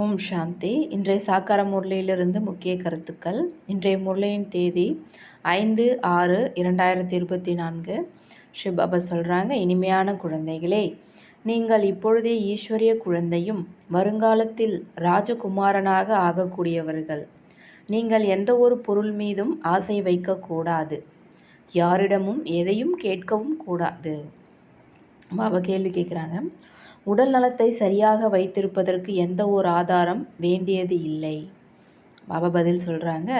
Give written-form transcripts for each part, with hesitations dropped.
ஓம் சாந்தி. இன்றைய சாக்கார முரளியிலிருந்து முக்கிய கருத்துக்கள். இன்றைய முரளியின் தேதி 5/6/2024. சிவபாபா சொல்கிறாங்க, இனிமையான குழந்தைகளே, நீங்கள் இப்பொழுதே ஈஸ்வரிய குழந்தையும் வருங்காலத்தில் ராஜகுமாரனாக ஆகக்கூடியவர்கள். நீங்கள் எந்த ஒரு பொருள் மீதும் ஆசை வைக்கக்கூடாது. யாரிடமும் எதையும் கேட்கவும் கூடாது. பாபா கேள்வி கேட்குறாங்க, உடல் நலத்தை சரியாக வைத்திருப்பதற்கு எந்த ஒரு ஆதாரம் வேண்டியது இல்லை. பாபா பதில் சொல்கிறாங்க,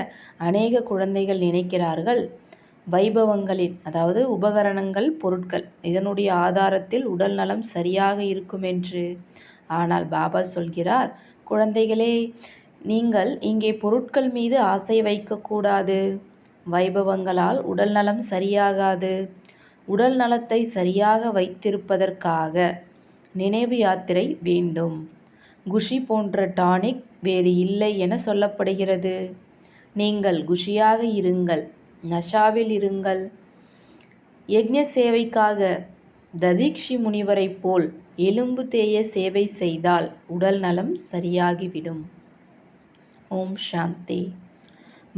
அநேக குழந்தைகள் நினைக்கிறார்கள் வைபவங்களின், அதாவது உபகரணங்கள், பொருட்கள், இதனுடைய ஆதாரத்தில் உடல் நலம் சரியாக இருக்கும் என்று. ஆனால் பாபா சொல்கிறார், குழந்தைகளே, நீங்கள் இங்கே பொருட்கள் மீது ஆசை வைக்கக்கூடாது. வைபவங்களால் உடல் நலம் சரியாகாது. உடல் நலத்தை சரியாக வைத்திருப்பதற்காக நினைவு யாத்திரை வேண்டும். குஷி போன்ற டானிக் வேறு இல்லை என சொல்லப்படுகிறது. நீங்கள் குஷியாக இருங்கள், நஷாவில் இருங்கள். யக்ஞ சேவைக்காக ததீக்ஷி முனிவரை போல் எலும்பு தேய சேவை செய்தால் உடல் நலம் சரியாகிவிடும். ஓம் சாந்தி.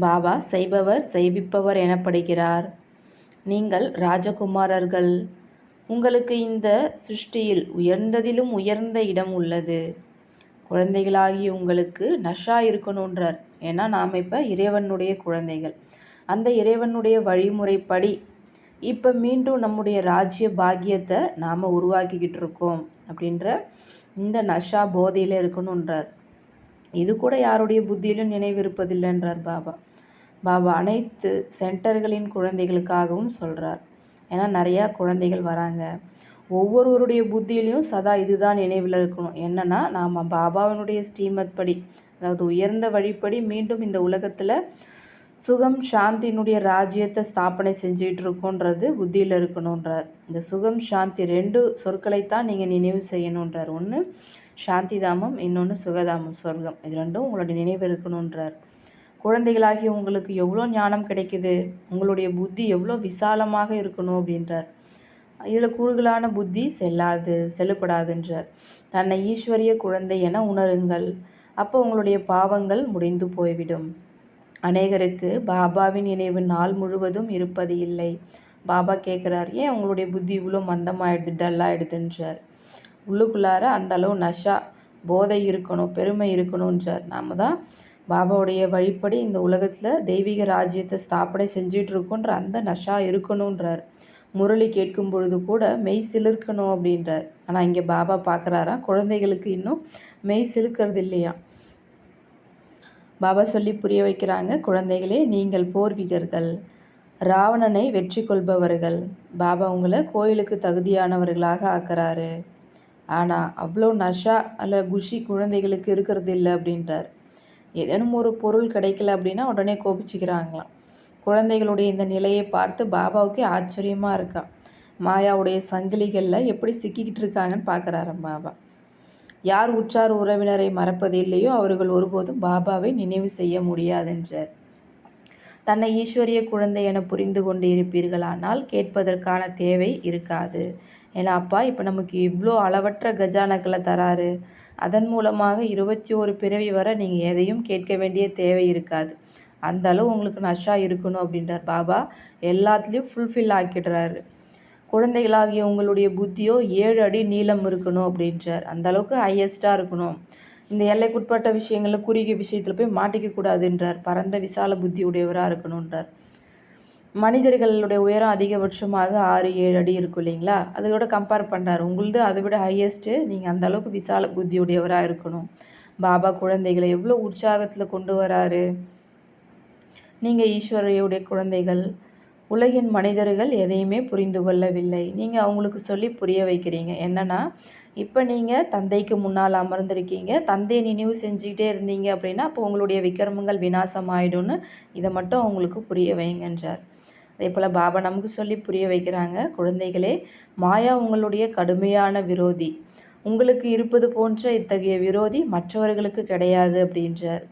பாபா செய்பவர் செய்விப்பவர் எனப்படுகிறார். நீங்கள் ராஜகுமாரர்கள். உங்களுக்கு இந்த சிருஷ்டியில் உயர்ந்ததிலும் உயர்ந்த இடம் உள்ளது. குழந்தைகளாகி உங்களுக்கு நஷா இருக்கணுன்றார். ஏன்னா நாம் இப்போ இறைவனுடைய குழந்தைகள். அந்த இறைவனுடைய வழிமுறைப்படி இப்போ மீண்டும் நம்முடைய ராஜ்ய பாக்கியத்தை நாம் உருவாக்கிக்கிட்டு இருக்கோம். அப்படின்ற இந்த நஷா போதையில் இருக்கணுன்றார். இது கூட யாருடைய புத்தியிலும் நினைவு இருப்பதில்லைன்றார் பாபா. பாபா அனைத்து சென்டர்களின் குழந்தைகளுக்காகவும் சொல்கிறார். ஏன்னா நிறையா குழந்தைகள் வராங்க. ஒவ்வொருவருடைய புத்தியிலையும் சதா இதுதான் நினைவில் இருக்கணும். என்னென்னா, நாம் பாபாவினுடைய ஸ்ரீமத் படி, அதாவது உயர்ந்த வழிப்படி மீண்டும் இந்த உலகத்தில் சுகம் சாந்தியினுடைய ராஜ்யத்தை ஸ்தாபனை செஞ்சிகிட்ருக்கோன்றது புத்தியில் இருக்கணுன்றார். இந்த சுகம் சாந்தி 2 சொற்களைத்தான் நீங்கள் நினைவு செய்யணுன்றார். ஒன்று சாந்தி தாமம், இன்னொன்று சுகதாமம், சொர்க்கம். இது ரெண்டும் உங்களுடைய நினைவு இருக்கணுன்றார். குழந்தைகளாகி உங்களுக்கு எவ்வளோ ஞானம் கிடைக்குது, உங்களுடைய புத்தி எவ்வளோ விசாலமாக இருக்கணும் அப்படின்றார். இதில் குறுகலான புத்தி செல்லப்படாதுன்றார். தன்னை ஈஸ்வரிய குழந்தை என உணருங்கள். அப்போ உங்களுடைய பாவங்கள் முடிந்து போய்விடும். அநேகருக்கு பாபாவின் நினைவு நாள் முழுவதும் இருப்பது இல்லை. பாபா கேட்குறார், ஏன் உங்களுடைய புத்தி இவ்வளோ மந்தமாகிடுது, டல்லாகிடுதுன்றார். உள்ளுக்குள்ளார அந்த அளவு நஷா போதை இருக்கணும், பெருமை இருக்கணுன்றார். நாம் தான் பாபாவுடைய வழிப்படி இந்த உலகத்தில் தெய்வீக ராஜ்யத்தை ஸ்தாபனை செஞ்சிட்ருக்கோன்ற அந்த நஷா இருக்கணுன்றார். முரளி கேட்கும் பொழுது கூட மெய் சிலிர்க்கணும் அப்படின்றார். ஆனால் இங்கே பாபா பார்க்குறாராம், குழந்தைகளுக்கு இன்னும் மெய் சிலுக்கிறது இல்லையா. பாபா சொல்லி புரிய வைக்கிறாங்க, குழந்தைகளே, நீங்கள் போர் வீரர்கள், ராவணனை வெற்றி கொள்பவர்கள். பாபா உங்களை கோயிலுக்கு தகுதியானவர்களாக ஆக்குறாரு. ஆனால் அவ்வளோ நஷா அல்ல குஷி குழந்தைகளுக்கு இருக்கிறது இல்லை அப்படின்றார். ஏதேனும் ஒரு பொருள் கிடைக்கல அப்படின்னா உடனே கோபிச்சுக்கிறாங்களாம். குழந்தைகளுடைய இந்த நிலையை பார்த்து பாபாவுக்கே ஆச்சரியமாக இருக்கா. மாயாவுடைய சங்கிலிகளில் எப்படி சிக்கிக்கிட்டு இருக்காங்கன்னு பார்க்குறாராம் பாபா. யார் உற்றார் உறவினரை மறப்பது இல்லையோ அவர்கள் ஒருபோதும் பாபாவை நினைவு செய்ய முடியாதென்றார். தன்னை ஈஸ்வரிய குழந்தை என புரிந்து கொண்டு இருப்பீர்களானால் கேட்பதற்கான தேவை இருக்காது. ஏன்னா அப்பா இப்போ நமக்கு இவ்வளோ அளவற்ற கஜானாக்களை தராரு. அதன் மூலமாக 21 பிறவி வர நீங்கள் எதையும் கேட்க வேண்டிய தேவை இருக்காது. அந்த அளவு உங்களுக்கு நஷா இருக்கணும் அப்படின்றார் பாபா. எல்லாத்துலேயும் ஃபுல்ஃபில் ஆக்கிடுறாரு. குழந்தைகளாகிய உங்களுடைய புத்தியோ 7 அடி நீளம் இருக்கணும் அப்படின்றார். அந்த அளவுக்கு ஹையஸ்ட்டாக இருக்கணும். இந்த எல்லைக்குட்பட்ட விஷயங்களில் குறுகிய விஷயத்தில் போய் மாட்டிக்க கூடாதுன்றார். பரந்த விசால புத்தி உடையவராக இருக்கணுன்றார். மனிதர்களுடைய உயரம் அதிகபட்சமாக 6-7 அடி இருக்கும் இல்லைங்களா, அதோட கம்பேர் பண்ணுறாரு. உங்களது அதை விட ஹையஸ்ட்டு. நீங்கள் அந்த அளவுக்கு விசால புத்தியுடையவராக இருக்கணும். பாபா குழந்தைகளை எவ்வளோ உற்சாகத்தில் கொண்டு வராரு. நீங்கள் ஈஸ்வரையுடைய குழந்தைகள். உலகின் மனிதர்கள் எதையுமே புரிந்து கொள்ளவில்லை. நீங்கள் அவங்களுக்கு சொல்லி புரிய வைக்கிறீங்க. என்னென்னா, இப்போ நீங்கள் தந்தைக்கு முன்னால் அமர்ந்திருக்கீங்க, தந்தையை நினைவு செஞ்சுக்கிட்டே இருந்தீங்க அப்படின்னா அப்போ உங்களுடைய விக்கிரமங்கள் விநாசம் ஆகிடும்னு இதை மட்டும் அவங்களுக்கு புரிய வைங்கன்றார். அதே போல் பாபா நமக்கு சொல்லி புரிய வைக்கிறாங்க, குழந்தைகளே, மாயா உங்களுடைய கடுமையான விரோதி. உங்களுக்கு இருப்பது போன்ற இத்தகைய விரோதி மற்றவர்களுக்கு கிடையாது அப்படின்றார்.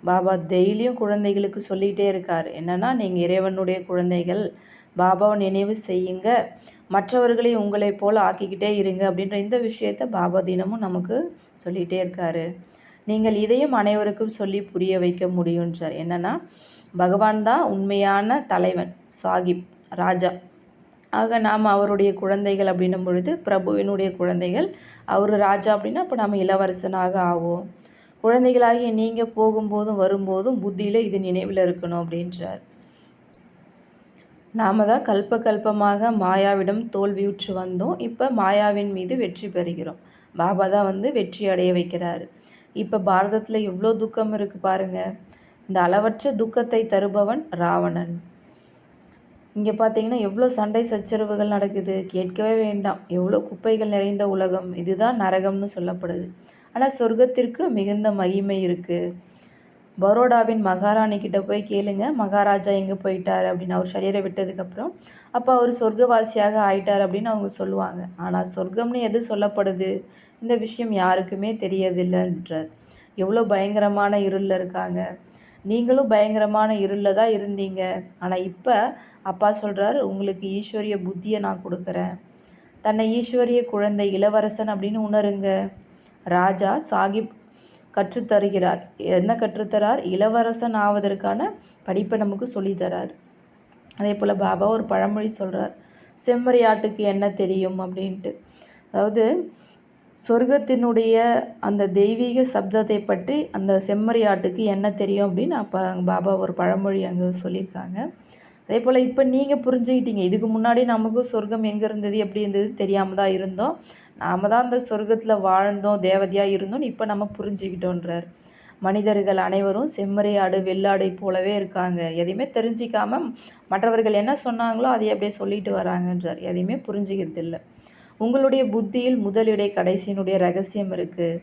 பாபா டெய்லியும் குழந்தைகளுக்கு சொல்லிகிட்டே இருக்கார். என்னென்னா, நீங்கள் இறைவனுடைய குழந்தைகள், பாபாவை நினைவு செய்யுங்க, மற்றவர்களையும் உங்களை போல் ஆக்கிக்கிட்டே இருங்க அப்படின்ற இந்த விஷயத்தை பாபா தினமும் நமக்கு சொல்லிகிட்டே இருக்கார். நீங்கள் இதையும் அனைவருக்கும் சொல்லி புரிய வைக்க முடியுன்றார். என்னென்னா, பகவான் தான் உண்மையான தலைவன், சாகிப், ராஜா. ஆக நாம் அவருடைய குழந்தைகள் அப்படின்னும் பொழுது பிரபுவினுடைய குழந்தைகள். அவர் ராஜா அப்படின்னா அப்போ நம்ம இளவரசனாக ஆவோம். குழந்தைகளாகிய நீங்கள் போகும்போதும் வரும்போதும் புத்தியில் இது நினைவில் இருக்கணும் அப்படின்றார். நாம் தான் கல்பமாக மாயாவிடம் தோல்வியுற்று வந்தோம். இப்போ மாயாவின் மீது வெற்றி பெறுகிறோம். பாபா தான் வெற்றி அடைய வைக்கிறாரு. இப்போ பாரதத்தில் எவ்வளோ துக்கம் இருக்குது பாருங்கள். இந்த அளவற்ற துக்கத்தை தருபவன் ராவணன். இங்கே பார்த்தீங்கன்னா எவ்வளோ சண்டை சச்சரவுகள் நடக்குது, கேட்கவே வேண்டாம். எவ்வளோ குப்பைகள் நிறைந்த உலகம். இதுதான் நரகம்னு சொல்லப்படுது. ஆனால் சொர்க்கத்திற்கு மிகுந்த மகிமை இருக்குது. பரோடாவின் மகாராணி கிட்ட போய் கேளுங்க, மகாராஜா எங்கே போயிட்டார் அப்படின்னு. அவர் சரீரம் விட்டதுக்கப்புறம் அப்போ அவர் சொர்க்கவாசியாக ஆயிட்டார் அப்படின்னு அவங்க சொல்லுவாங்க. ஆனால் சொர்க்கம்னு எது சொல்லப்படுது, இந்த விஷயம் யாருக்குமே தெரியதில்லைன்றார். எவ்வளோ பயங்கரமான இருளில் இருக்காங்க. நீங்களும் பயங்கரமான இருளில் தான் இருந்தீங்க. ஆனால் இப்போ அப்பா சொல்கிறாரு, உங்களுக்கு ஈஸ்வரிய புத்தியை நான் கொடுக்குறேன். தன்னை ஈஸ்வரிய குழந்தை, இளவரசன் அப்படின்னு உணருங்க. ராஜா சாகிப் கற்றுத்தருகிறார். என்ன கற்றுத்தரார்? இளவரசன் ஆவதற்கான படிப்பை நமக்கு சொல்லித்தரார். அதே போல் பாபா ஒரு பழமொழி சொல்கிறார், செம்மறியாட்டுக்கு என்ன தெரியும் அப்படின்ட்டு. அதாவது சொர்க்கத்தினுடைய அந்த தெய்வீக சப்தத்தை பற்றி அந்த செம்மறியாட்டுக்கு என்ன தெரியும் அப்படின்னு அப்போ பாபா ஒரு பழமொழி அங்கே சொல்லியிருக்காங்க. அதே போல் இப்போ நீங்கள் புரிஞ்சுக்கிட்டீங்க. இதுக்கு முன்னாடி நமக்கும் சொர்க்கம் எங்கே இருந்தது, எப்படி இருந்தது தெரியாமல் தான் இருந்தோம். நாம் தான் அந்த சொர்க்கத்தில் வாழ்ந்தோம், தேவதையாக இருந்தோம்னு இப்போ நம்ம புரிஞ்சுக்கிட்டோன்றார். மனிதர்கள் அனைவரும் செம்மறியாடு வெள்ளாடை போலவே இருக்காங்க. எதையுமே தெரிஞ்சிக்காமல் மற்றவர்கள் என்ன சொன்னாங்களோ அதை அப்படியே சொல்லிட்டு வராங்கன்றார். எதையுமே புரிஞ்சிக்கிறது இல்லை. உங்களுடைய புத்தியில் முதலிடை கடைசியினுடைய ரகசியம் இருக்குது.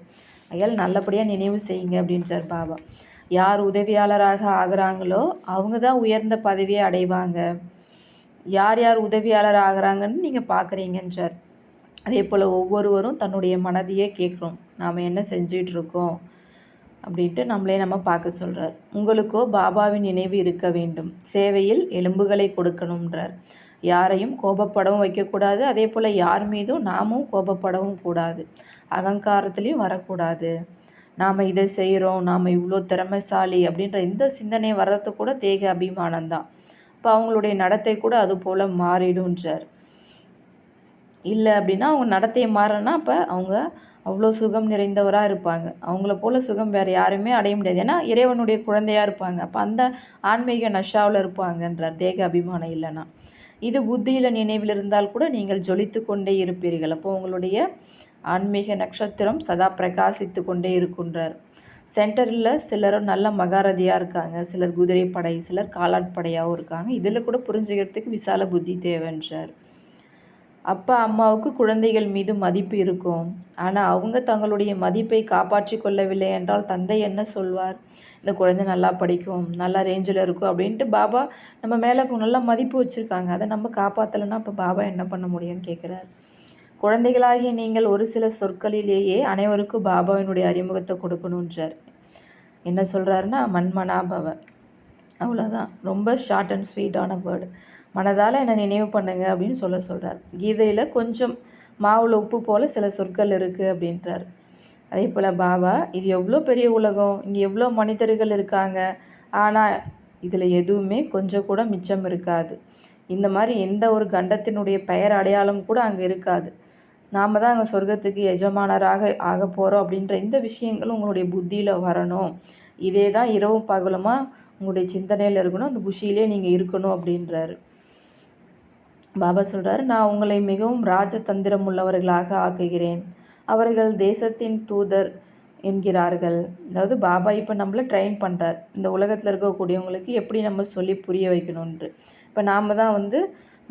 அயால் நல்லபடியாக நினைவு செய்யுங்க அப்படின்றார் பாபா. யார் உதவியாளராக ஆகிறாங்களோ அவங்க தான் உயர்ந்த பதவியை அடைவாங்க. யார் யார் உதவியாளர் ஆகிறாங்கன்னு நீங்கள் பார்க்குறீங்கன்றார். அதே போல் ஒவ்வொருவரும் தன்னுடைய மனதையே கேட்குறோம், நாம் என்ன செஞ்சிட்ருக்கோம் அப்படின்ட்டு நம்மளே நம்ம பார்க்க சொல்கிறார். உங்களுக்கோ பாபாவின் நினைவு இருக்க வேண்டும். சேவையில் எலும்புகளை கொடுக்கணுன்றார். யாரையும் கோபப்படவும் வைக்கக்கூடாது. அதே போல் யார் மீதும் நாமும் கோபப்படவும் கூடாது. அகங்காரத்துலேயும் வரக்கூடாது. நாம் இதை செய்கிறோம், நாம் இவ்வளோ திறமைசாலி அப்படின்ற இந்த சிந்தனை வர்றது கூட தேக அபிமானம்தான். இப்போ அவங்களுடைய நடத்தை கூட அது போல் மாறிடுன்றார். இல்லை அப்படின்னா அவங்க நடத்தையை மாறனா அப்போ அவங்க அவ்வளோ சுகம் நிறைந்தவராக இருப்பாங்க. அவங்கள போல் சுகம் வேறு யாருமே அடைய முடியாது. ஏன்னா இறைவனுடைய குழந்தையாக இருப்பாங்க. அப்போ அந்த ஆன்மீக நஷாவில் இருப்பாங்கன்றார், தேக அபிமானம் இல்லைன்னா. இது புத்தியில் நினைவில் இருந்தால் கூட நீங்கள் ஜொலித்து கொண்டே இருப்பீர்கள். அப்போ உங்களுடைய ஆன்மீக நட்சத்திரம் சதா பிரகாசித்து கொண்டே இருக்கின்றார். சென்டரில் சிலரும் நல்ல மகாரதியாக இருக்காங்க, சிலர் குதிரை படை, சிலர் காலாட்படையாகவும் இருக்காங்க. இதில் கூட புரிஞ்சுக்கிறதுக்கு விசால புத்தி தேவைன்றார். அப்பா அம்மாவுக்கு குழந்தைகள் மீது மதிப்பு இருக்கும். ஆனால் அவங்க தங்களுடைய மதிப்பை காப்பாற்றி கொள்ளவில்லை என்றால் தந்தை என்ன சொல்வார்? இந்த குழந்தை நல்லா படிக்கும், நல்லா ரேஞ்சில் இருக்கும் அப்படின்ட்டு பாபா நம்ம மேலே நல்ல மதிப்பு வச்சுருக்காங்க. அதை நம்ம காப்பாற்றலைன்னா இப்போ பாபா என்ன பண்ண முடியும்னு கேட்குறார். குழந்தைகளாகிய நீங்கள் ஒரு சில சொற்களிலேயே அனைவருக்கும் பாபாவினுடைய அறிமுகத்தை கொடுக்கணுன்றார். என்ன சொல்கிறாருன்னா, மன்மனாபவ, அவ்வளோதான். ரொம்ப ஷார்ட் அண்ட் ஸ்வீட்டான வேர்டு. மனதால் என்னை நினைவு பண்ணுங்க அப்படின்னு சொல்கிறார். கீதையில் கொஞ்சம் மாவில் உப்பு போல் சில சொற்கள் இருக்குது அப்படின்றார். அதே போல் பாபா, இது எவ்வளோ பெரிய உலகம், இங்கே எவ்வளோ மனிதர்கள் இருக்காங்க, ஆனால் இதில் எதுவுமே கொஞ்சம் கூட மிச்சம் இருக்காது. இந்த மாதிரி எந்த ஒரு கண்டத்தினுடைய பெயர் அடையாளம் கூட அங்கே இருக்காது. நாம் தான் அங்கே சொர்க்கத்துக்கு எஜமானராக ஆக போகிறோம் அப்படின்ற இந்த விஷயங்களும் உங்களுடைய புத்தியில் வரணும். இதே தான் இரவும் பகலுமாக உங்களுடைய சிந்தனையில் இருக்கணும், அந்த குஷியிலே நீங்கள் இருக்கணும் அப்படின்றாரு. பாபா சொல்கிறாரு, நான் உங்களை மிகவும் ராஜதந்திரம் உள்ளவர்களாக ஆக்குகிறேன். அவர்கள் தேசத்தின் தூதர் என்கிறார்கள். அதாவது பாபா இப்போ நம்மளை ட்ரெயின் பண்ணுறார், இந்த உலகத்தில் இருக்கக்கூடியவங்களுக்கு எப்படி நம்ம சொல்லி புரிய வைக்கணுன்ட்டு. இப்போ நாம் தான்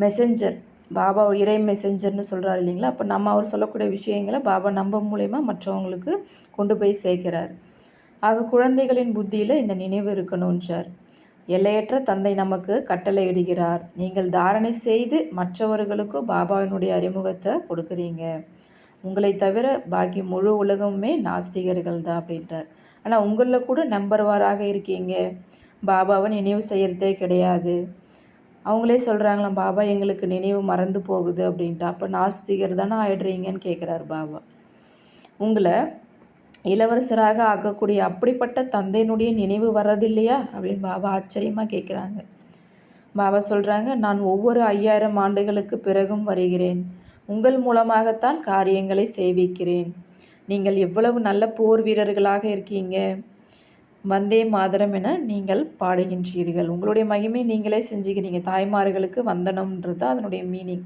மெசஞ்சர், பாபா இறை மெசஞ்சர்னு சொல்கிறார் இல்லைங்களா. அப்போ நம்ம அவர் சொல்லக்கூடிய விஷயங்களை பாபா நம்ம மூலயமா மற்றவங்களுக்கு கொண்டு போய் சேர்க்கிறார். ஆக குழந்தைகளின் புத்தியில் இந்த நினைவு இருக்கணுன்றார். எல்லையற்ற தந்தை நமக்கு கட்டளை இடுகிறார். நீங்கள் தாரணை செய்து மற்றவர்களுக்கு பாபாவினுடைய அறிமுகத்தை கொடுக்குறீங்க. உங்களை தவிர பாக்கி முழு உலகமுமே நாஸ்திகர்கள் தான் அப்படின்றார். ஆனால் உங்களில் கூட நம்பர்வாராக இருக்கீங்க, பாபாவை நினைவு செய்கிறதே கிடையாது. அவங்களே சொல்கிறாங்களாம், பாபா எங்களுக்கு நினைவு மறந்து போகுது அப்படின்ட்டு. அப்போ நாஸ்திகர் தானே ஆயிடுறீங்கன்னு கேட்குறாரு பாபா. உங்களை இளவரசராக ஆக்கக்கூடிய அப்படிப்பட்ட தந்தையினுடைய நினைவு வர்றதில்லையா அப்படின்னு பாபா ஆச்சரியமாக கேட்குறாங்க. பாபா சொல்கிறாங்க, நான் ஒவ்வொரு 5000 ஆண்டுகளுக்கு பிறகும் வருகிறேன். உங்கள் மூலமாகத்தான் காரியங்களை செய்விக்கிறேன். நீங்கள் எவ்வளவு நல்ல போர் வீரர்களாக இருக்கீங்க. வந்தே மாதரம் என நீங்கள் பாடுகின்றீர்கள். உங்களுடைய மகிமை நீங்களே செஞ்சுக்கிறீங்க. தாய்மார்களுக்கு வந்தனம்ன்றது தான் அதனுடைய மீனிங்.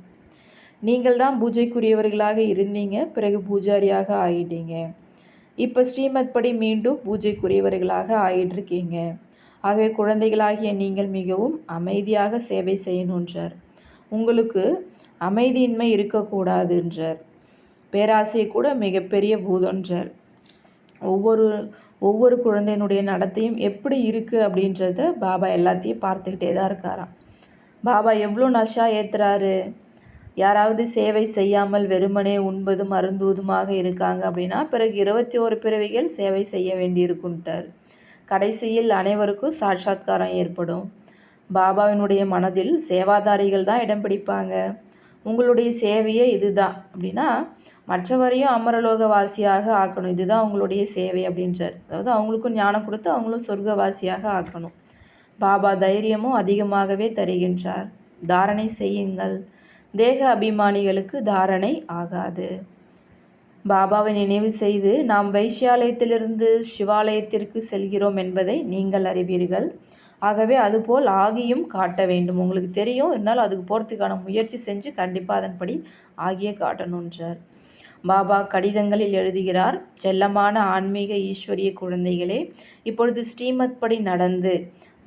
நீங்கள் தான் பூஜைக்குரியவர்களாக இருந்தீங்க, பிறகு பூஜாரியாக ஆகிட்டீங்க. இப்போ ஸ்ரீமத் படி மீண்டும் பூஜைக்குரியவர்களாக ஆகிட்டுருக்கீங்க. ஆகவே குழந்தைகளாகிய நீங்கள் மிகவும் அமைதியாக சேவை செய்யணுன்றார். உங்களுக்கு அமைதியின்மை இருக்கக்கூடாதுன்றார். பேராசை கூட மிகப்பெரிய பூதன்றார். ஒவ்வொரு குழந்தையினுடைய நடத்தையும் எப்படி இருக்குது அப்படின்றத பாபா எல்லாத்தையும் பார்த்துக்கிட்டே தான் இருக்காராம். பாபா எவ்வளோ நஷா ஏற்றுறாரு. யாராவது சேவை செய்யாமல் வெறுமனே உண்பதும் அருந்துவதுமாக இருக்காங்க அப்படின்னா பிறகு 21 பிறவிகள் சேவை செய்ய வேண்டியிருக்குன்ட்டார். கடைசியில் அனைவருக்கும் சாட்சாத்காரம் ஏற்படும். பாபாவினுடைய மனதில் சேவாதாரிகள் தான் இடம் பிடிப்பாங்க. உங்களுடைய சேவையே இதுதான் அப்படின்னா மற்றவரையும் அமரலோகவாசியாக ஆக்கணும். இதுதான் உங்களுடைய சேவை அப்படின்றார். அதாவது அவங்களுக்கும் ஞானம் கொடுத்து அவங்களும் சொர்க்கவாசியாக ஆக்கணும். பாபா தைரியமும் அதிகமாகவே தருகின்றார். தாரணை செய்யுங்கள். தேக அபிமானிகளுக்கு தாரணை ஆகாது. பாபாவை நினைவு செய்து நாம் வைஷ்யாலயத்திலிருந்து சிவாலயத்திற்கு செல்கிறோம் என்பதை நீங்கள் அறிவீர்கள். ஆகவே அதுபோல் ஆகியும் காட்ட வேண்டும். உங்களுக்கு தெரியும், இருந்தாலும் அதுக்கு போகிறதுக்கான முயற்சி செஞ்சு கண்டிப்பாக அதன்படி ஆகியே காட்டணுன்றார். பாபா கடிதங்களில் எழுதுகிறார், செல்லமான ஆன்மீக ஈஸ்வரிய குழந்தைகளே, இப்பொழுது ஸ்ரீமத் படி நடந்து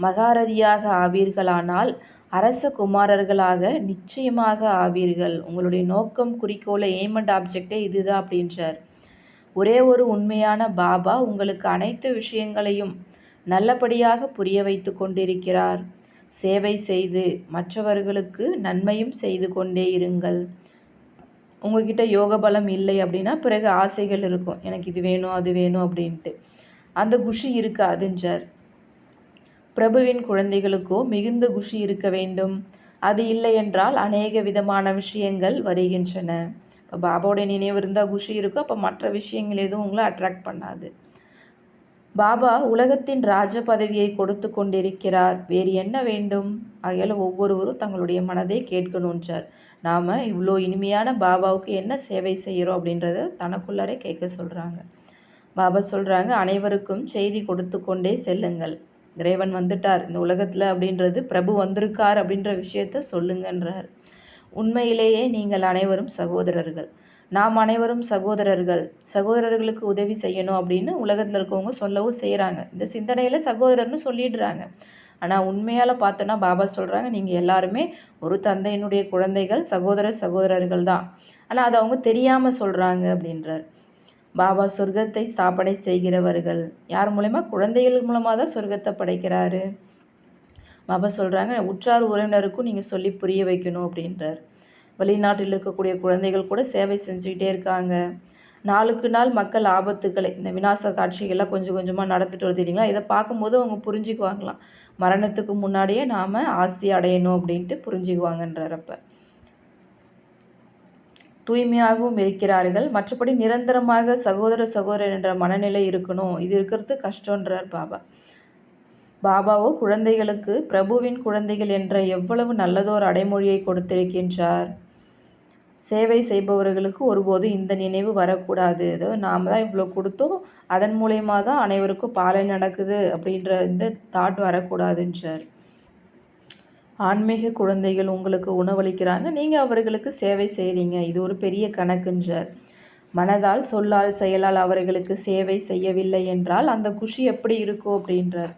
மகாரதியாக ஆவீர்களானால் அரச குமாரர்களாக நிச்சயமாக ஆவீர்கள். உங்களுடைய நோக்கம், குறிக்கோளை, எய்ம் அண்ட் ஆப்ஜெக்டே இதுதான் அப்படின்றார். ஒரே ஒரு உண்மையான பாபா உங்களுக்கு அனைத்து விஷயங்களையும் நல்லபடியாக புரிய வைத்து கொண்டிருக்கிறார். சேவை செய்து மற்றவர்களுக்கு நன்மையும் செய்து கொண்டே இருங்கள். உங்ககிட்ட யோக பலம் இல்லை அப்படின்னா பிறகு ஆசைகள் இருக்கும், எனக்கு இது வேணும் அது வேணும் அப்படின்ட்டு. அந்த குஷி இருக்காதுன்றார். பிரபுவின் குழந்தைகளுக்கோ மிகுந்த குஷி இருக்க வேண்டும். அது இல்லை என்றால் அநேக விதமான விஷயங்கள் வருகின்றன. இப்போ பாபாவோட நினைவு இருந்தால் குஷி இருக்கும், அப்போ மற்ற விஷயங்கள் எதுவும் உங்களை அட்ராக்ட் பண்ணாது. பாபா உலகத்தின் ராஜ பதவியை கொடுத்து கொண்டிருக்கிறார். வேறு என்ன வேண்டும்? ஆகையால் ஒவ்வொருவரும் தங்களுடைய மனதை கேட்கணுன்றார். நாம் இவ்வளோ இனிமையான பாபாவுக்கு என்ன சேவை செய்கிறோம் அப்படின்றத தனக்குள்ளாரே கேட்க சொல்கிறாங்க. பாபா சொல்கிறாங்க, அனைவருக்கும் செய்தி கொடுத்து கொண்டே செல்லுங்கள். இறைவன் வந்துட்டார் இந்த உலகத்தில் அப்படின்றது, பிரபு வந்திருக்கார் அப்படின்ற விஷயத்த சொல்லுங்கன்றார். உண்மையிலேயே நீங்கள் அனைவரும் சகோதரர்கள். நாம் அனைவரும் சகோதரர்கள். சகோதரர்களுக்கு உதவி செய்யணும் அப்படின்னு உலகத்தில் இருக்கவங்க சொல்லவும் செய்கிறாங்க. இந்த சிந்தனையில் சகோதரர்னு சொல்லிடுறாங்க. ஆனால் உண்மையால் பார்த்தோன்னா பாபா சொல்கிறாங்க, நீங்கள் எல்லாருமே ஒரு தந்தையினுடைய குழந்தைகள், சகோதரர்கள் தான். ஆனால் அதை அவங்க தெரியாமல் சொல்கிறாங்க அப்படின்றார். பாபா சொர்க்கத்தை ஸ்தாபனை செய்கிறவர்கள். யார் மூலமா? குழந்தைகள் மூலமாக தான் சொர்க்கத்தை படைக்கிறாரு. பாபா சொல்கிறாங்க, உற்றார் உறவினருக்கும் நீங்கள் சொல்லி புரிய வைக்கணும் அப்படின்றார். வெளிநாட்டில் இருக்கக்கூடிய குழந்தைகள் கூட சேவை செஞ்சுக்கிட்டே இருக்காங்க. நாளுக்கு நாள் மக்கள் ஆபத்துக்களை, இந்த விநாச காட்சிகள்லாம் கொஞ்சம் கொஞ்சமாக நடந்துட்டு வருது இல்லைங்களா, இதை பார்க்கும்போது அவங்க புரிஞ்சுக்குவாங்களாம். மரணத்துக்கு முன்னாடியே நாம் ஆஸ்தி அடையணும் அப்படின்ட்டு புரிஞ்சுக்குவாங்கன்றார். அப்போ தூய்மையாகவும் இருக்கிறார்கள். மற்றபடி நிரந்தரமாக சகோதரர் என்ற மனநிலை இருக்கணும், இது இருக்கிறது கஷ்டன்றார் பாபா. பாபாவோ குழந்தைகளுக்கு பிரபுவின் குழந்தைகள் என்ற எவ்வளவு நல்லதோர் அடைமொழியை கொடுத்திருக்கின்றார். சேவை செய்பவர்களுக்கு ஒருபோது இந்த நினைவு வரக்கூடாது. அதாவது நாம் தான் இவ்வளோ கொடுத்தோம், அதன் மூலயமா தான் அனைவருக்கும் பாலை நடக்குது அப்படின்ற இந்த தாட் வரக்கூடாதுன்றார். ஆன்மீக குழந்தைகள் உங்களுக்கு உணவளிக்கிறாங்க, நீங்கள் அவர்களுக்கு சேவை செய்கிறீங்க, இது ஒரு பெரிய கணக்குன்றார். மனதால், சொல்லால், செயலால் அவர்களுக்கு சேவை செய்யவில்லை என்றால் அந்த குஷி எப்படி இருக்கும் அப்படின்றார்.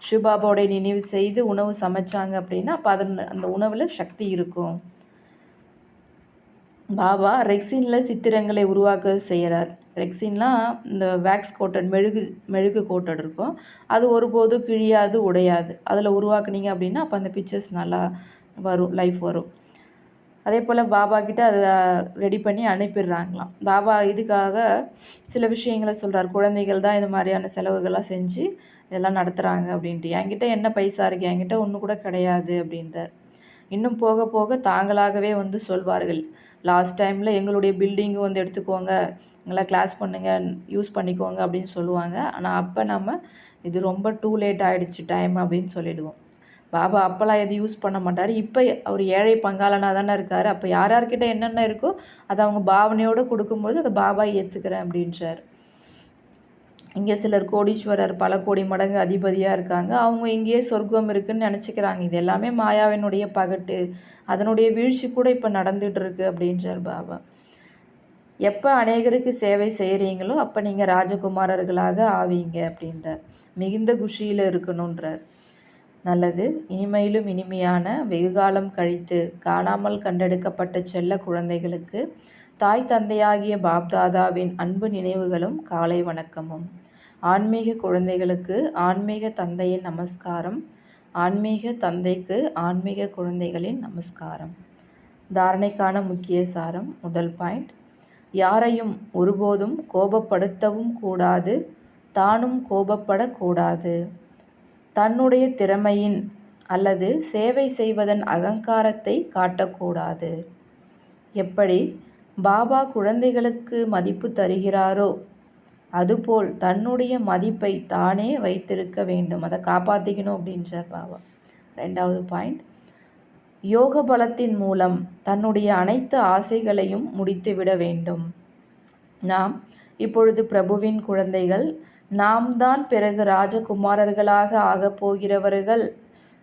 சிவபாபாவோட நினைவு செய்து உணவு சமைச்சாங்க அப்படின்னா அப்போ அந்த உணவில் சக்தி இருக்கும். பாபா ரெக்சினில் சித்திரங்களை உருவாக்க செய்கிறார். ரெக்சின்லாம் இந்த வேக்ஸ் கோட்டட் மெழுகு கோட்டட் இருக்கும், அது ஒருபோது கிழியாது உடையாது. அதில் உருவாக்குனீங்க அப்படின்னா அப்போ அந்த பிக்சர்ஸ் நல்லா வரும், லைஃப் வரும். அதே போல் பாபா கிட்ட அதை ரெடி பண்ணி அனுப்பிடுறாங்களாம். பாபா இதுக்காக சில விஷயங்களை சொல்கிறார். குழந்தைகள் தான் இது மாதிரியான செலவுகள்லாம் செஞ்சு இதெல்லாம் நடத்துகிறாங்க அப்படின்ட்டு. என்கிட்ட என்ன பைசா இருக்குது, என்கிட்ட ஒன்று கூட கிடையாது அப்படின்றார். இன்னும் போக போக தாங்களாகவே வந்து சொல்வார்கள். லாஸ்ட் டைமில் எங்களுடைய பில்டிங்கு வந்து எடுத்துக்கோங்க, எங்களை கிளாஸ் பண்ணுங்கள், யூஸ் பண்ணிக்கோங்க அப்படின்னு சொல்லுவாங்க. ஆனால் அப்போ நம்ம இது ரொம்ப டூ லேட் ஆகிடுச்சு டைம் அப்படின்னு சொல்லிடுவோம். பாபா அப்போல்லாம் எதுவும் யூஸ் பண்ண மாட்டார். இப்போ அவர் ஏழை பங்காளனாக தானே இருக்கார். அப்போ யார் யார்கிட்ட என்னென்ன இருக்கோ அதை அவங்க பாவனையோடு கொடுக்கும்போது அதை பாபா ஏற்றுக்கிறேன் அப்படின்றார். இங்கே சிலர் கோடீஸ்வரர், பல கோடி மடங்கு அதிபதியாக இருக்காங்க. அவங்க இங்கேயே சொர்க்கம் இருக்குதுன்னு நினச்சிக்கிறாங்க. இது எல்லாமே மாயாவினுடைய பகட்டு, அதனுடைய வீழ்ச்சி கூட இப்போ நடந்துகிட்டு இருக்கு அப்படின்றார் பாபா. எப்போ அநேகருக்கு சேவை செய்கிறீங்களோ அப்போ நீங்கள் ராஜகுமாரர்களாக ஆவீங்க அப்படின்றார். மிகுந்த குஷியில் இருக்கணுன்றார். நல்லது. இனிமையிலும் இனிமையான வெகுகாலம் கழித்து காணாமல் கண்டெடுக்கப்பட்ட செல்ல குழந்தைகளுக்கு தாய் தந்தையாகிய பாப்தாதாவின் அன்பு நினைவுகளும் காலை வணக்கமும். ஆன்மீக குழந்தைகளுக்கு ஆன்மீக தந்தையின் நமஸ்காரம். ஆன்மீக தந்தைக்கு ஆன்மீக குழந்தைகளின் நமஸ்காரம். தாரணைக்கான முக்கிய சாரம். முதல் பாயிண்ட், யாரையும் ஒருபோதும் கோபப்படுத்தவும் கூடாது, தானும் கோபப்படக்கூடாது. தன்னுடைய திறமையின் அல்லது சேவை செய்வதன் அகங்காரத்தை காட்டக்கூடாது. எப்படி பாபா குழந்தைகளுக்கு மதிப்பு தருகிறாரோ அதுபோல் தன்னுடைய மதிப்பை தானே வைத்திருக்க வேண்டும், அதை காப்பாற்றிக்கணும் அப்படின்றார் பாபா. ரெண்டாவது பாயிண்ட், யோக பலத்தின் மூலம் தன்னுடைய அனைத்து ஆசைகளையும் முடித்துவிட வேண்டும். நாம் இப்பொழுது பிரபுவின் குழந்தைகள், நாம் தான் பிறகு ராஜகுமாரர்களாக ஆகப் போகிறவர்கள்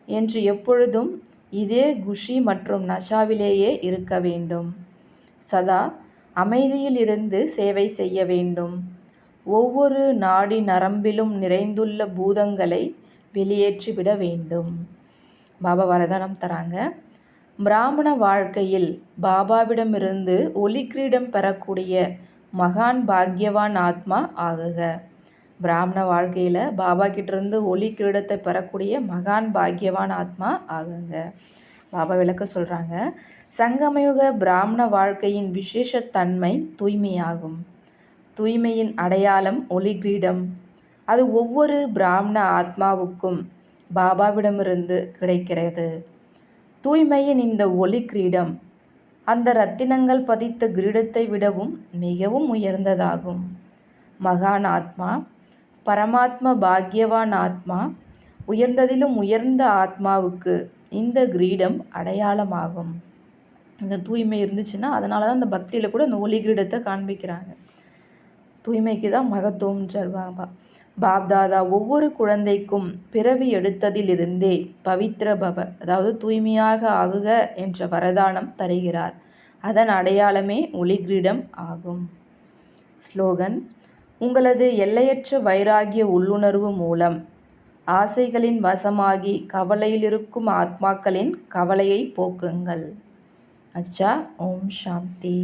என்று எப்பொழுதும் இதே குஷி மற்றும் நஷாவிலேயே இருக்க வேண்டும். சதா அமைதியில் இருந்து சேவை செய்ய வேண்டும். ஒவ்வொரு நாடி நரம்பிலும் நிறைந்துள்ள பூதங்களை வெளியேற்றிவிட வேண்டும். பாபா வரதானம் தராங்க. பிராமண வாழ்க்கையில் பாபாவிடமிருந்து ஒளி கிரீடம் பெறக்கூடிய மகான் பாக்யவான் ஆத்மா ஆகுக. பிராமண வாழ்க்கையில் பாபா கிட்டேருந்து ஒளி கிரீடத்தை பெறக்கூடிய மகான் பாக்யவான் ஆத்மா ஆகுங்க. பாபா விளக்க சொல்கிறாங்க. சங்கமயுக பிராமண வாழ்க்கையின் விசேஷத்தன்மை தூய்மையாகும். தூய்மையின் அடையாளம் ஒளி கிரீடம். அது ஒவ்வொரு பிராமண ஆத்மாவுக்கும் பாபாவிடமிருந்து கிடைக்கிறது. தூய்மையின் இந்த ஒளி கிரீடம் அந்த ரத்தினங்கள் பதித்த கிரீடத்தை விடவும் மிகவும் உயர்ந்ததாகும். மகான் ஆத்மா, பரமாத்மா பாக்யவான் ஆத்மா, உயர்ந்ததிலும் உயர்ந்த ஆத்மாவுக்கு இந்த கிரீடம் அடையாளமாகும். இந்த தூய்மை இருந்துச்சுன்னா அதனால தான் இந்த பக்தியில் கூட இந்த ஒளி கிரீடத்தை காண்பிக்கிறாங்க. தூய்மைக்கு தான் மகத்துவம்ன்றார் பாபா. பாப்தாதா ஒவ்வொரு குழந்தைக்கும் பிறவி எடுத்ததிலிருந்தே பவித்ர பவ, அதாவது தூய்மையாக ஆகுக என்ற வரதானம் தருகிறார். அதன் அடையாளமே ஒளி கிரீடம் ஆகும். ஸ்லோகன். உங்களது எல்லையற்ற வைராகிய உள்ளுணர்வு மூலம் ஆசைகளின் வசமாகி கவலையில் இருக்கும் ஆத்மாக்களின் கவலையை போக்குங்கள். அச்சா. ஓம் சாந்தி.